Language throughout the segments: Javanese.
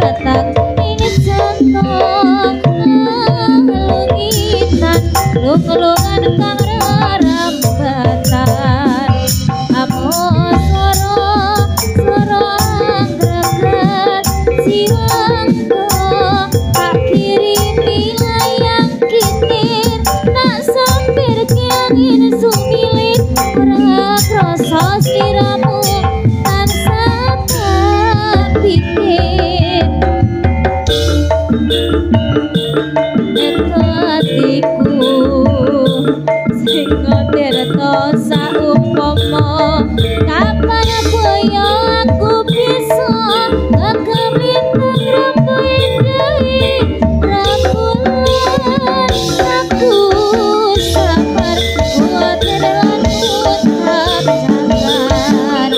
ketak ing jantung lungitan lung-lungan kang rerambatan amosoro soro greget siwangku tak kirimi layang kitir nak sampir keangin sumilit ora krasa sliramu tansah pikir hatiku sing ngerto saumpama kapan koyo aku bisa kekelintang rembulan deui rembulan aku sabar buat terlanjut jalan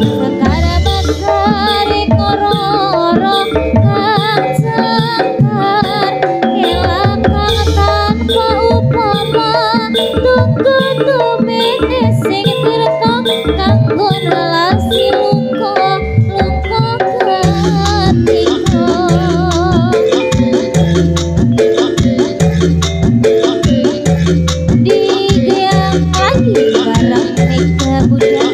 sekara bakare kororo kang cakar kelakang tanpa upama tunggu tumene sing tirta kanggo nelasi lungko ketika digeang lagi barang mega budaya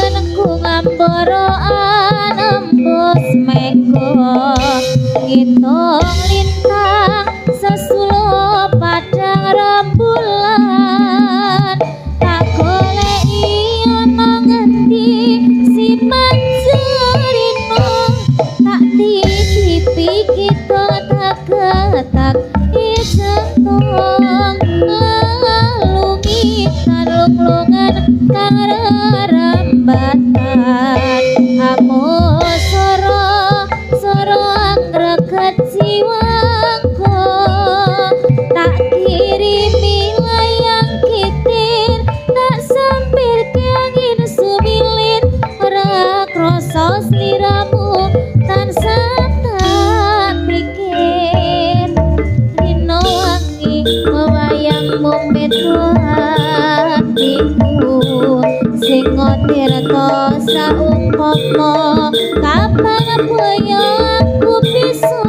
kangenku ngambara anembus mega ngitung lintang sesulo padang rembulan tak goleki ana ngendi si manjurino tak titipi kita tak ketak jantung lungitan lung-lungan kang rerambatan amosoro soro anggreket jiwaku tak kirimi layang kitir tak sampir keangin sumilit ora krasa sliramu tansah tak pikir dino wangi wayangmu metu hatiku sing tirta saumpama kapan koyo aku bisa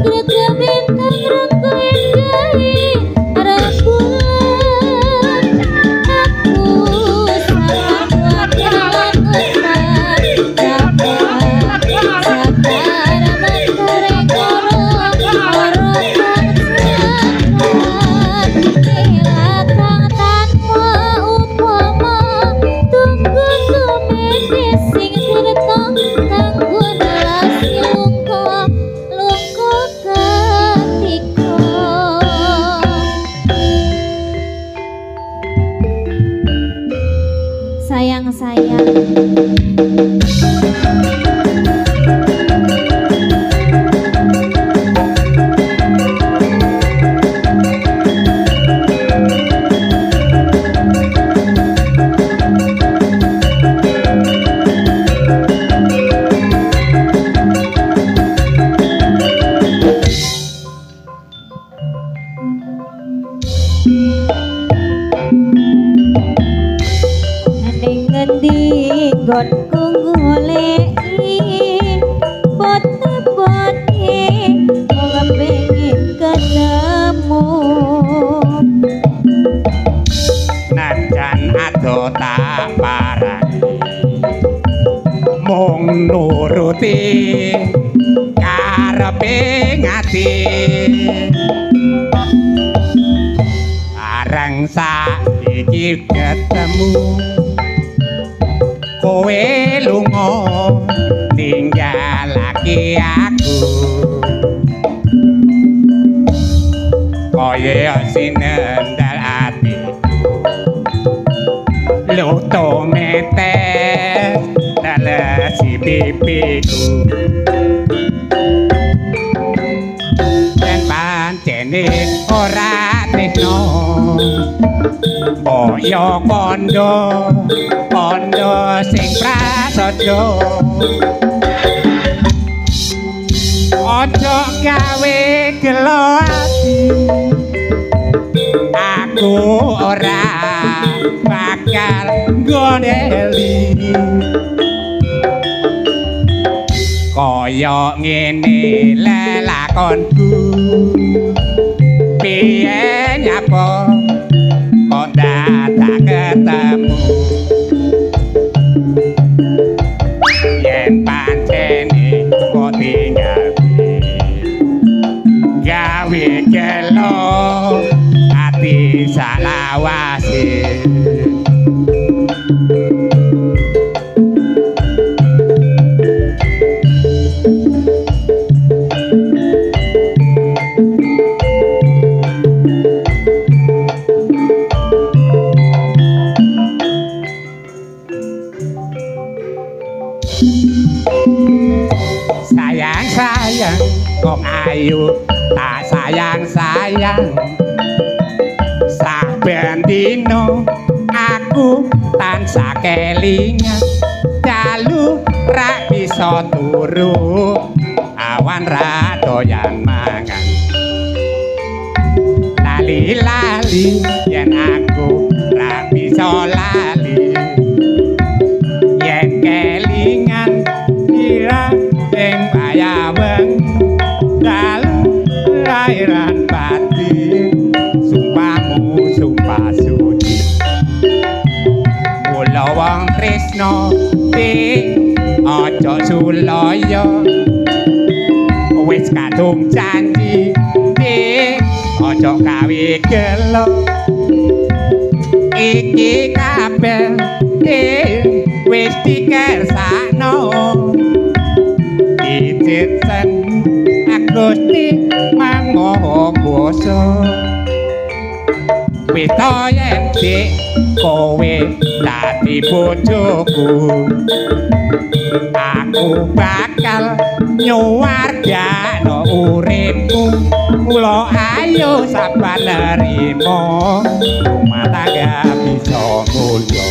gregebintang renggo deui rembulan aku sabar buat terlanjut sabar bakare kororo kang cakar kelakang tanpa upama tunggu tumene sing tirta kanggo nelasi lungko ketika sayang-sayang ning ngendi nggonku goleki bote-bote ora pengen ketemu najan ado tak parani mung nuruti karepe ngati areng saiki ketemu kowe lunga ninggalake aku kaya sinendal ati luto metes dalesi pipiku yen pancene ora tresno kaya kondo sing prasaja ojo gawe gelo ati aku ora bakal gondeli kaya ngene lelakonku piye nyapa kok dadak ketemu yen pancene kok tinggal gawe gelo ati salawase sayang kok ayu tak sayang saben dino aku tansah kelingan dalu ra bisa turu awan ra doyan mangan lali yen aku ra bisa lali yen kelingan kira ing bayaweng dalu lairan batin sumpahmu sumpah suci mula wong tresno ojo sulaya wis kadung janji ojo gawe gelo iki kabeh wis dikersakno Ijitsen Agusti Mang Maha Kuwasa wis to yen dik kowe dadi bojoku aku bakal nyuwargano uripku mula ayo sabar nerimo rumah tangga bisa mulya